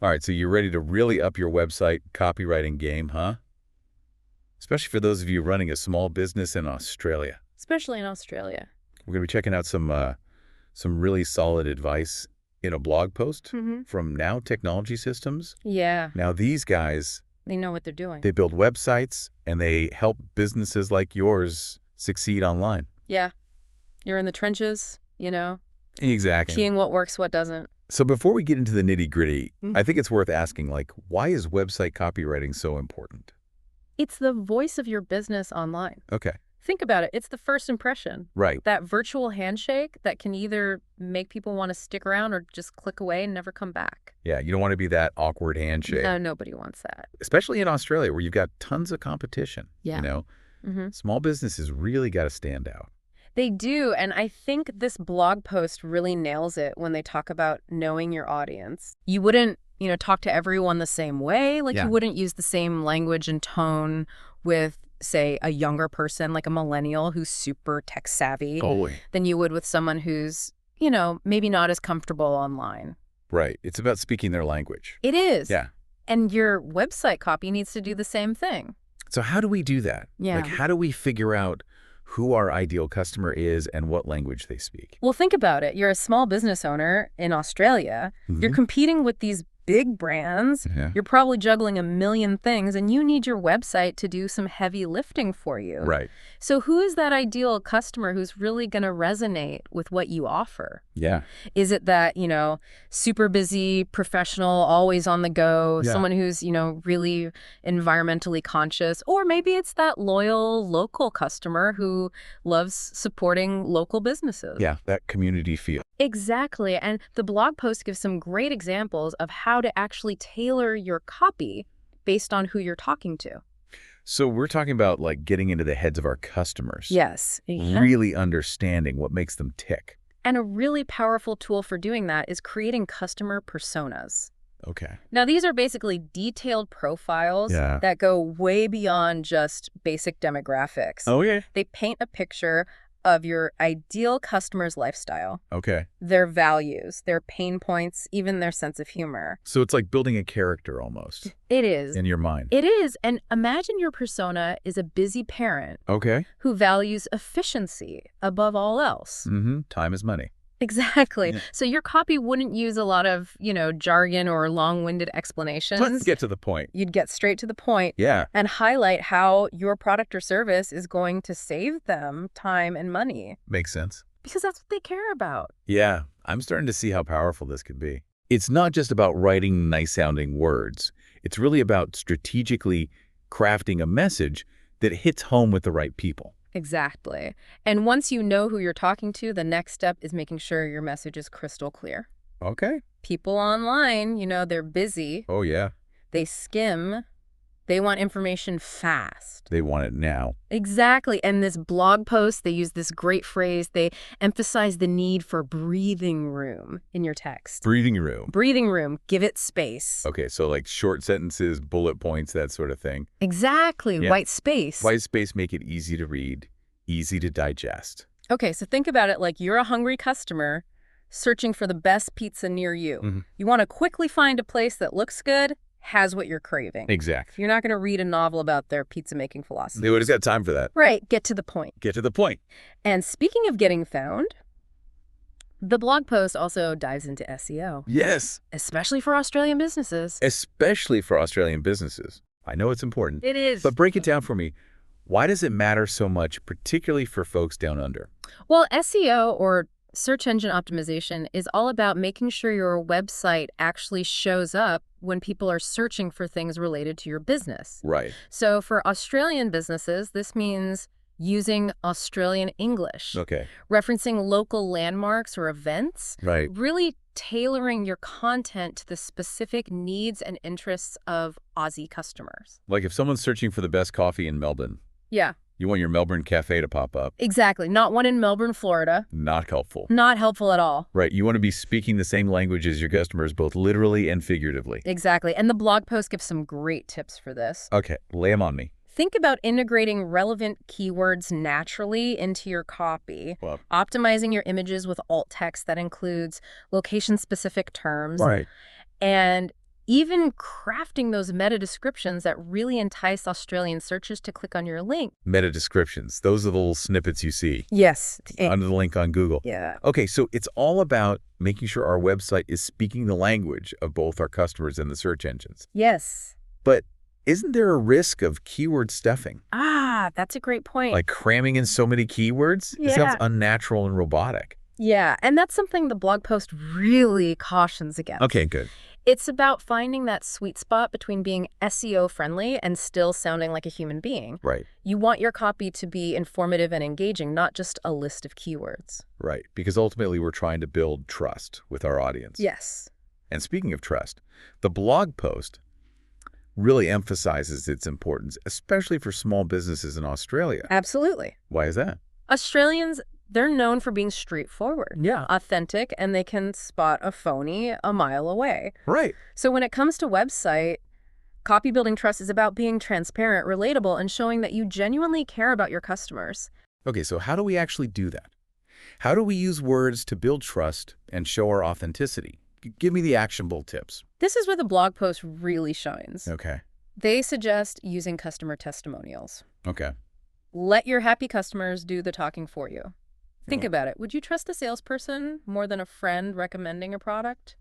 All right, so you're ready to really up your website copywriting game, huh? Especially for those of you running a small business in Australia. Especially in Australia. We're going to be checking out some really solid advice in a blog post from Now Technology Systems. Yeah, Now, these guys, they know what they're doing. they build websites and they help businesses like yours succeed online. Yeah, you're in the trenches, Exactly. seeing what works, what doesn't. So before we get into the nitty-gritty, I think it's worth asking, why is website copywriting so important? It's the voice of your business online. Okay. Think about it. It's the first impression. Right. That virtual handshake that can either make people want to stick around or just click away and never come back. Yeah, you don't want to be that awkward handshake. No, nobody wants that. Especially in Australia where you've got tons of competition. Yeah. Small businesses really got to stand out. They do, and I think this blog post really nails it when they talk about knowing your audience. You wouldn't, talk to everyone the same way. You wouldn't use the same language and tone with, say, a younger person, like a millennial who's super tech savvy, than you would with someone who's, maybe not as comfortable online. Right. It's about speaking their language. It is. Yeah. And your website copy needs to do the same thing. So how do we do that? Yeah. How do we figure out who our ideal customer is and what language they speak? Well, think about it. You're a small business owner in Australia. You're competing with these big brands. Yeah. You're probably juggling a million things, and you need your website to do some heavy lifting for you. Right. So who is that ideal customer who's really going to resonate with what you offer? Yeah. Is it that, super busy, professional, always on the go, someone who's, really environmentally conscious? Or maybe it's that loyal local customer who loves supporting local businesses. Yeah, that community feel. Exactly. And the blog post gives some great examples of how to actually tailor your copy based on who you're talking to. So we're talking about getting into the heads of our customers. Yes. Really understanding what makes them tick. And a really powerful tool for doing that is creating customer personas. Okay. Now, these are basically detailed profiles that go way beyond just basic demographics. Oh, yeah. They paint a picture of your ideal customer's lifestyle, Okay. their values, their pain points, even their sense of humor. So it's like building a character almost. It is. In your mind. It is. And imagine your persona is a busy parent Okay. who values efficiency above all else. Time is money. Exactly. Yeah. So your copy wouldn't use a lot of, jargon or long-winded explanations. Let's get to the point. You'd get straight to the point. Yeah. And highlight how your product or service is going to save them time and money. Makes sense. Because that's what they care about. Yeah. I'm starting to see how powerful this could be. It's not just about writing nice-sounding words. It's really about strategically crafting a message that hits home with the right people. Exactly. And once you know who you're talking to, the next step is making sure your message is crystal clear. Okay. People online, they're busy. Oh, yeah. They skim. They want information fast. They want it now. Exactly. And this blog post, they use this great phrase. They emphasize the need for breathing room in your text. Breathing room. Breathing room. Give it space. Okay, so short sentences, bullet points, that sort of thing. Exactly. Yeah. White space. White space make it easy to read, easy to digest. Okay, so think about it like you're a hungry customer searching for the best pizza near you. You want to quickly find a place that looks good, has what you're craving. Exactly. You're not going to read a novel about their pizza-making philosophy. They would have got time for that. Right. Get to the point. Get to the point. And speaking of getting found, the blog post also dives into SEO. Yes. Especially for Australian businesses. Especially for Australian businesses. I know it's important. It is. But break it down for me. Why does it matter so much, particularly for folks down under? Well, SEO, or search engine optimization, is all about making sure your website actually shows up when people are searching for things related to your business. Right. So for Australian businesses, this means using Australian English, referencing local landmarks or events, really tailoring your content to the specific needs and interests of Aussie customers. Like if someone's searching for the best coffee in Melbourne. Yeah. You want your Melbourne cafe to pop up. Exactly. Not one in Melbourne, Florida. Not helpful. Not helpful at all. Right. You want to be speaking the same language as your customers, both literally and figuratively. Exactly. And the blog post gives some great tips for this. Okay. Lay them on me. Think about integrating relevant keywords naturally into your copy, optimizing your images with alt text that includes location-specific terms, Right. and even crafting those meta descriptions that really entice Australian searchers to click on your link. Meta descriptions. Those are the little snippets you see Yes. under the link on Google. Yeah. Okay, so it's all about making sure our website is speaking the language of both our customers and the search engines. Yes. But isn't there a risk of keyword stuffing? That's a great point. Like cramming in so many keywords? Yeah. It sounds unnatural and robotic. Yeah, and that's something the blog post really cautions against. Okay, good. It's about finding that sweet spot between being SEO friendly and still sounding like a human being. Right. You want your copy to be informative and engaging, not just a list of keywords. Right, because ultimately we're trying to build trust with our audience. Yes. And speaking of trust, the blog post really emphasizes its importance, especially for small businesses in Australia. Absolutely. Why is that? Australians, they're known for being straightforward, authentic, and they can spot a phony a mile away. Right. So when it comes to website, copy building trust is about being transparent, relatable, and showing that you genuinely care about your customers. Okay, so how do we actually do that? How do we use words to build trust and show our authenticity? Give me the actionable tips. This is where the blog post really shines. Okay. They suggest using customer testimonials. Okay. Let your happy customers do the talking for you. Think about it. Would you trust a salesperson more than a friend recommending a product?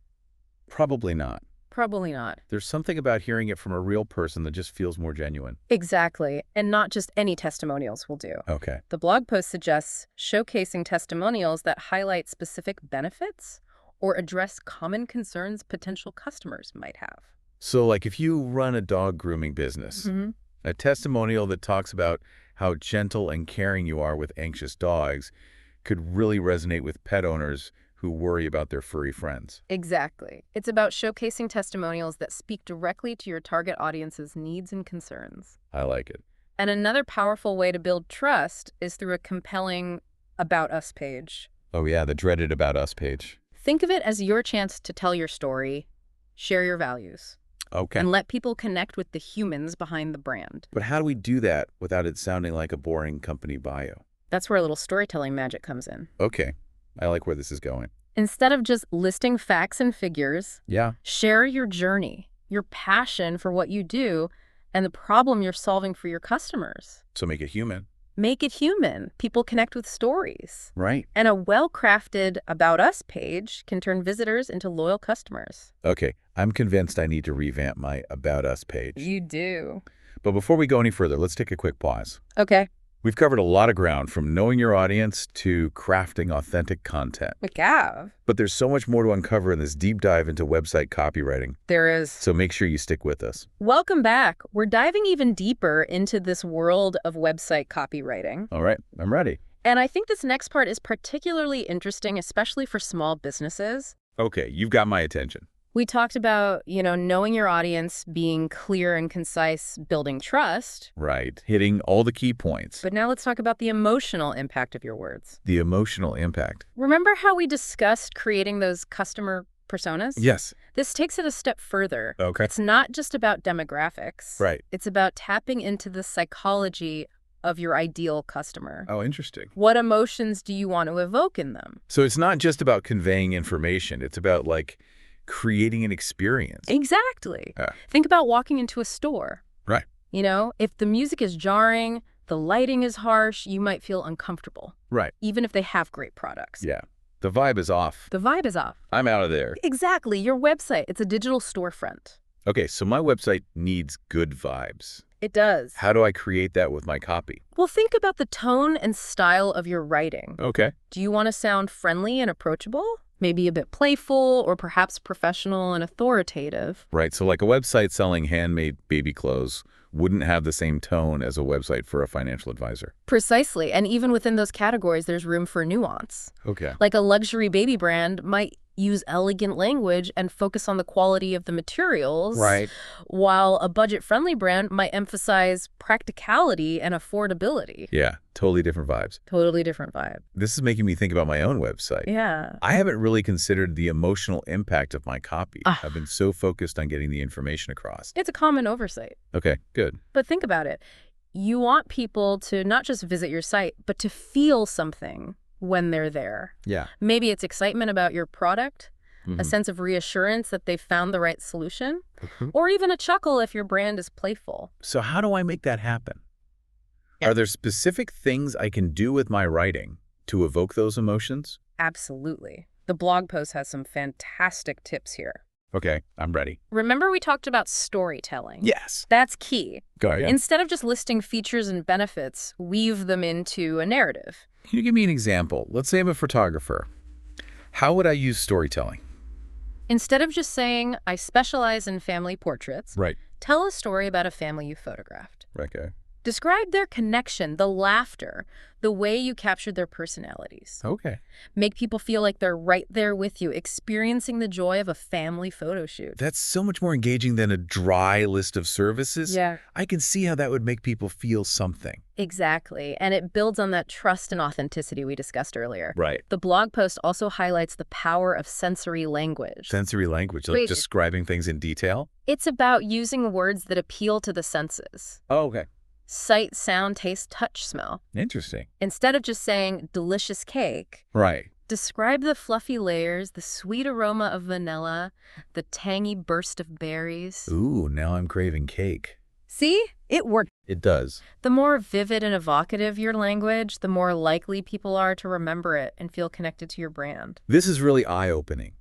Probably not. Probably not. There's something about hearing it from a real person that just feels more genuine. Exactly. And not just any testimonials will do. Okay. The blog post suggests showcasing testimonials that highlight specific benefits or address common concerns potential customers might have. So like if you run a dog grooming business, a testimonial that talks about how gentle and caring you are with anxious dogs could really resonate with pet owners who worry about their furry friends. Exactly. It's about showcasing testimonials that speak directly to your target audience's needs and concerns. I like it. And another powerful way to build trust is through a compelling About Us page. Oh yeah, the dreaded About Us page. Think of it as your chance to tell your story, share your values, Okay. and let people connect with the humans behind the brand. But how do we do that without it sounding like a boring company bio? That's where a little storytelling magic comes in. Okay. I like where this is going. Instead of just listing facts and figures, Yeah. share your journey, your passion for what you do, and the problem you're solving for your customers. So make it human. Make it human. People connect with stories. Right. And a well-crafted About Us page can turn visitors into loyal customers. Okay. I'm convinced I need to revamp my About Us page. You do. But before we go any further, let's take a quick pause. Okay. We've covered a lot of ground, from knowing your audience to crafting authentic content. We have. But there's so much more to uncover in this deep dive into website copywriting. There is. So make sure you stick with us. Welcome back. We're diving even deeper into this world of website copywriting. All right, I'm ready. And I think this next part is particularly interesting, especially for small businesses. Okay, you've got my attention. We talked about, knowing your audience, being clear and concise, building trust. Right, hitting all the key points. But now let's talk about the emotional impact of your words. The emotional impact. Remember how we discussed creating those customer personas? Yes. This takes it a step further. Okay. It's not just about demographics. Right. It's about tapping into the psychology of your ideal customer. Oh, interesting. What emotions do you want to evoke in them? So it's not just about conveying information. It's about, creating an experience. Exactly. Yeah. Think about walking into a store. Right. If the music is jarring, the lighting is harsh, you might feel uncomfortable. Right. Even if they have great products. Yeah. The vibe is off. The vibe is off. I'm out of there. Exactly. Your website, it's a digital storefront. Okay, so my website needs good vibes. It does. How do I create that with my copy? Well, think about the tone and style of your writing. Okay. Do you want to sound friendly and approachable? Maybe a bit playful, or perhaps professional and authoritative. Right, so like a website selling handmade baby clothes wouldn't have the same tone as a website for a financial advisor. Precisely, and even within those categories, there's room for nuance. Okay. Like a luxury baby brand might use elegant language and focus on the quality of the materials. Right. While a budget-friendly brand might emphasize practicality and affordability. Yeah, totally different vibes. Totally different vibe. This is making me think about my own website. Yeah. I haven't really considered the emotional impact of my copy. I've been so focused on getting the information across. It's a common oversight. Okay, good. But think about it. You want people to not just visit your site, but to feel something when they're there. Yeah. Maybe it's excitement about your product, a sense of reassurance that they've found the right solution, Mm-hmm. or even a chuckle if your brand is playful. So how do I make that happen? Yeah. Are there specific things I can do with my writing to evoke those emotions? Absolutely. The blog post has some fantastic tips here. Okay, I'm ready. Remember we talked about storytelling? Yes. That's key. Go ahead. Instead of just listing features and benefits, weave them into a narrative. Can you give me an example? Let's say I'm a photographer. How would I use storytelling? Instead of just saying, I specialize in family portraits, Right. tell a story about a family you photographed. Okay. Describe their connection, the laughter, the way you captured their personalities. Okay. Make people feel like they're right there with you, experiencing the joy of a family photo shoot. That's so much more engaging than a dry list of services. Yeah. I can see how that would make people feel something. Exactly. And it builds on that trust and authenticity we discussed earlier. Right. The blog post also highlights the power of sensory language. Sensory language, like Wait. describing things in detail? It's about using words that appeal to the senses. Oh, okay. Sight, sound, taste, touch, smell. Interesting. Instead of just saying delicious cake, Right. describe the fluffy layers, the sweet aroma of vanilla, the tangy burst of berries. Ooh, now I'm craving cake. See? It worked. It does. The more vivid and evocative your language, the more likely people are to remember it and feel connected to your brand. This is really eye-opening.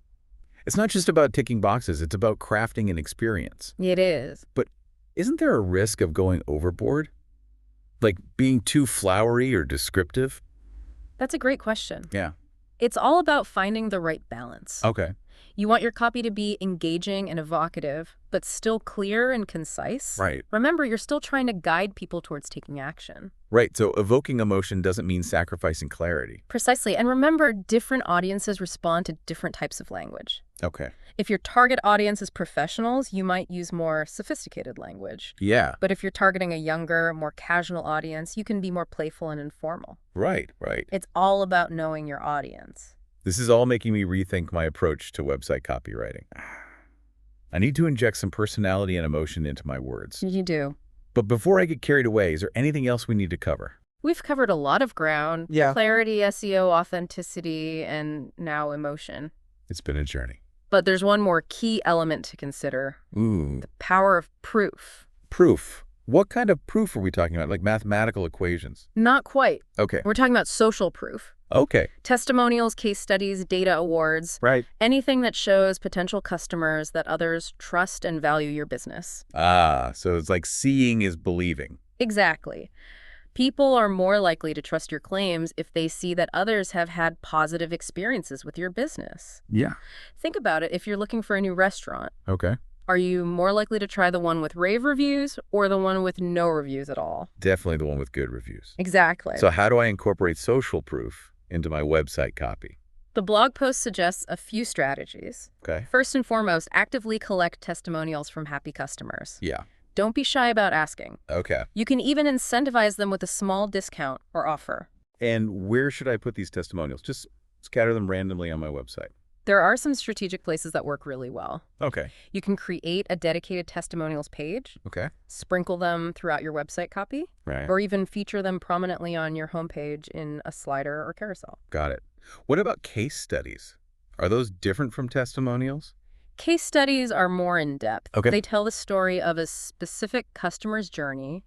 It's not just about ticking boxes, it's about crafting an experience. It is. But isn't there a risk of going overboard? Like being too flowery or descriptive? That's a great question. Yeah. It's all about finding the right balance. Okay. You want your copy to be engaging and evocative, but still clear and concise. Right. Remember, you're still trying to guide people towards taking action. Right, so evoking emotion doesn't mean sacrificing clarity. Precisely. And remember, different audiences respond to different types of language. Okay. If your target audience is professionals, you might use more sophisticated language. Yeah. But if you're targeting a younger, more casual audience, you can be more playful and informal. Right, right. It's all about knowing your audience. This is all making me rethink my approach to website copywriting. I need to inject some personality and emotion into my words. You do. But before I get carried away, is there anything else we need to cover? We've covered a lot of ground. Yeah. Clarity, SEO, authenticity, and now emotion. It's been a journey. But there's one more key element to consider. Ooh. The power of proof. Proof. What kind of proof are we talking about? Like mathematical equations? Not quite. Okay. We're talking about social proof. Okay. Testimonials, case studies, data awards. Right. Anything that shows potential customers that others trust and value your business. Ah, so it's like seeing is believing. Exactly. People are more likely to trust your claims if they see that others have had positive experiences with your business. Yeah. Think about it. If you're looking for a new restaurant, Okay. are you more likely to try the one with rave reviews or the one with no reviews at all? Definitely the one with good reviews. Exactly. So how do I incorporate social proof into my website copy? The blog post suggests a few strategies. Okay. First and foremost, actively collect testimonials from happy customers. Yeah. Don't be shy about asking. Okay. You can even incentivize them with a small discount or offer. And where should I put these testimonials? Just scatter them randomly on my website. There are some strategic places that work really well. Okay. You can create a dedicated testimonials page, Okay. sprinkle them throughout your website copy, Right. or even feature them prominently on your homepage in a slider or carousel. Got it. What about case studies? Are those different from testimonials? Case studies are more in-depth. Okay. They tell the story of a specific customer's journey,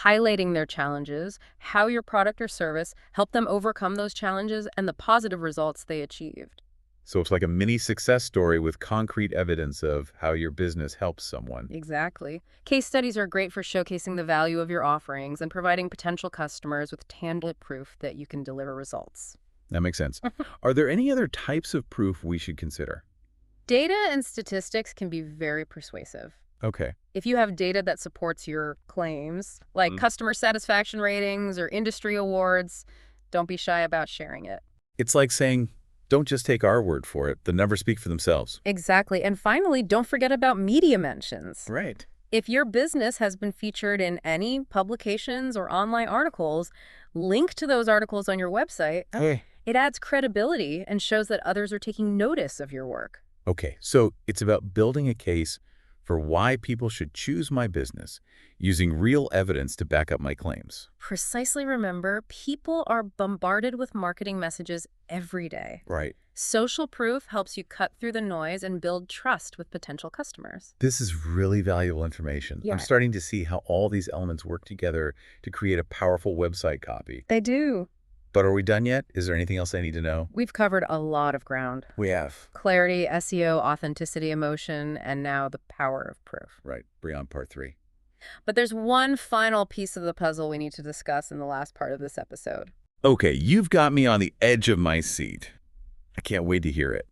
highlighting their challenges, how your product or service helped them overcome those challenges, and the positive results they achieved. So it's like a mini success story with concrete evidence of how your business helps someone. Exactly. Case studies are great for showcasing the value of your offerings and providing potential customers with tangible proof that you can deliver results. That makes sense. Are there any other types of proof we should consider? Data and statistics can be very persuasive. Okay. If you have data that supports your claims, like customer satisfaction ratings or industry awards, don't be shy about sharing it. It's like saying, don't just take our word for it. The numbers speak for themselves. Exactly. And finally, don't forget about media mentions. Right. If your business has been featured in any publications or online articles, link to those articles on your website. Hey. It adds credibility and shows that others are taking notice of your work. Okay, so it's about building a case for why people should choose my business, using real evidence to back up my claims. Precisely. Remember, people are bombarded with marketing messages every day. Right. Social proof helps you cut through the noise and build trust with potential customers. This is really valuable information. Yeah. I'm starting to see how all these elements work together to create a powerful website copy. They do. But are we done yet? Is there anything else I need to know? We've covered a lot of ground. We have. Clarity, SEO, authenticity, emotion, and now the power of proof. Right. Bring on part 3. But there's one final piece of the puzzle we need to discuss in the last part of this episode. Okay, you've got me on the edge of my seat. I can't wait to hear it.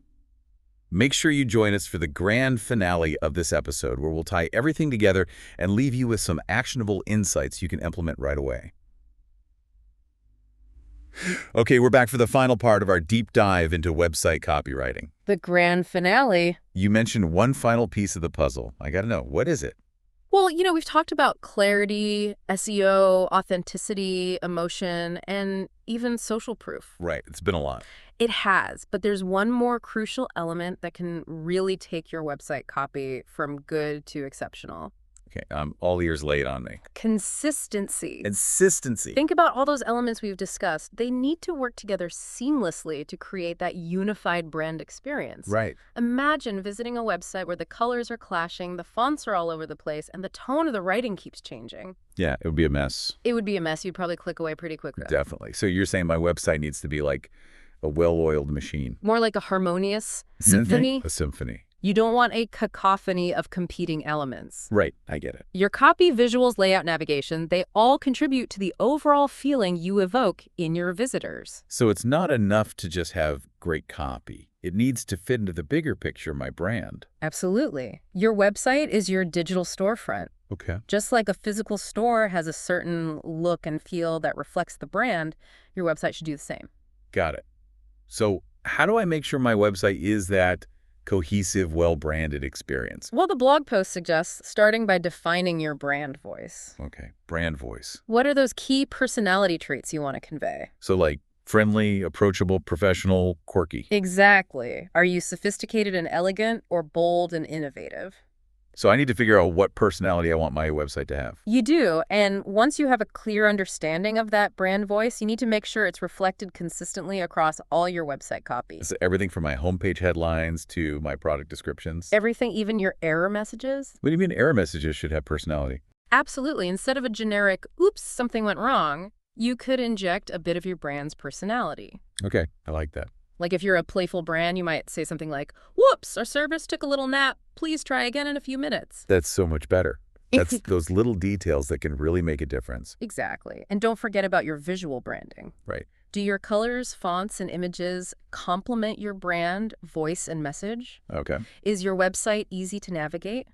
Make sure you join us for the grand finale of this episode, where we'll tie everything together and leave you with some actionable insights you can implement right away. Okay, we're back for the final part of our deep dive into website copywriting. The grand finale. You mentioned one final piece of the puzzle. I gotta know, what is it? Well, we've talked about clarity, SEO, authenticity, emotion, and even social proof. Right, it's been a lot. It has, but there's one more crucial element that can really take your website copy from good to exceptional. Okay, I'm all ears laid on me. Consistency. Consistency. Think about all those elements we've discussed. They need to work together seamlessly to create that unified brand experience. Right. Imagine visiting a website where the colors are clashing, the fonts are all over the place, and the tone of the writing keeps changing. Yeah, it would be a mess. It would be a mess. You'd probably click away pretty quickly. Definitely. So you're saying my website needs to be like a well-oiled machine. More like a harmonious symphony. A symphony. You don't want a cacophony of competing elements. Right, I get it. Your copy, visuals, layout, navigation, they all contribute to the overall feeling you evoke in your visitors. So it's not enough to just have great copy. It needs to fit into the bigger picture of my brand. Absolutely. Your website is your digital storefront. Okay. Just like a physical store has a certain look and feel that reflects the brand, your website should do the same. Got it. So how do I make sure my website is that cohesive, well-branded experience? Well, the blog post suggests starting by defining your brand voice. Okay, brand voice. What are those key personality traits you want to convey? So like friendly, approachable, professional, quirky. Exactly. Are you sophisticated and elegant or bold and innovative? So I need to figure out what personality I want my website to have. You do, and once you have a clear understanding of that brand voice, you need to make sure it's reflected consistently across all your website copy. So everything from my homepage headlines to my product descriptions. Everything, even your error messages? What do you mean error messages should have personality? Absolutely. Instead of a generic, oops, something went wrong, you could inject a bit of your brand's personality. Okay, I like that. Like if you're a playful brand, you might say something like, whoops, our service took a little nap. Please try again in a few minutes. That's so much better. That's those little details that can really make a difference. Exactly. And don't forget about your visual branding. Right. Do your colors, fonts, and images complement your brand, voice, and message? Okay. Is your website easy to navigate?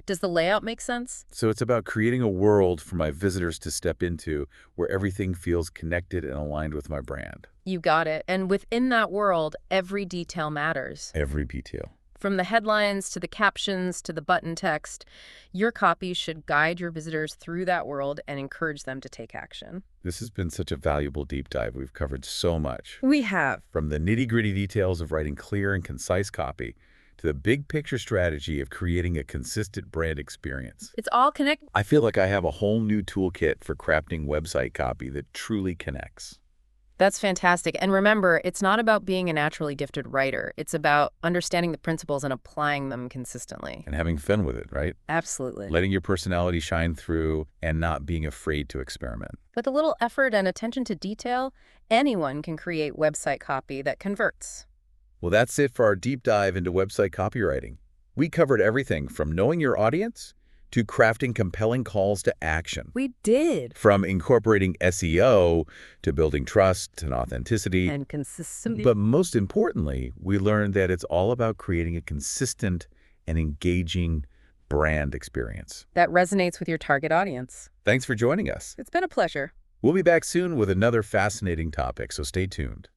Does the layout make sense? So it's about creating a world for my visitors to step into where everything feels connected and aligned with my brand. You got it. And within that world, every detail matters. Every detail. From the headlines to the captions to the button text, your copy should guide your visitors through that world and encourage them to take action. This has been such a valuable deep dive. We've covered so much. We have. From the nitty-gritty details of writing clear and concise copy to the big picture strategy of creating a consistent brand experience. It's all connected. I feel like I have a whole new toolkit for crafting website copy that truly connects. That's fantastic. And remember, it's not about being a naturally gifted writer. It's about understanding the principles and applying them consistently. And having fun with it, right? Absolutely. Letting your personality shine through and not being afraid to experiment. With a little effort and attention to detail, anyone can create website copy that converts. Well, that's it for our deep dive into website copywriting. We covered everything from knowing your audience to crafting compelling calls to action. We did. From incorporating SEO to building trust and authenticity. And consistency. But most importantly, we learned that it's all about creating a consistent and engaging brand experience that resonates with your target audience. Thanks for joining us. It's been a pleasure. We'll be back soon with another fascinating topic, so stay tuned.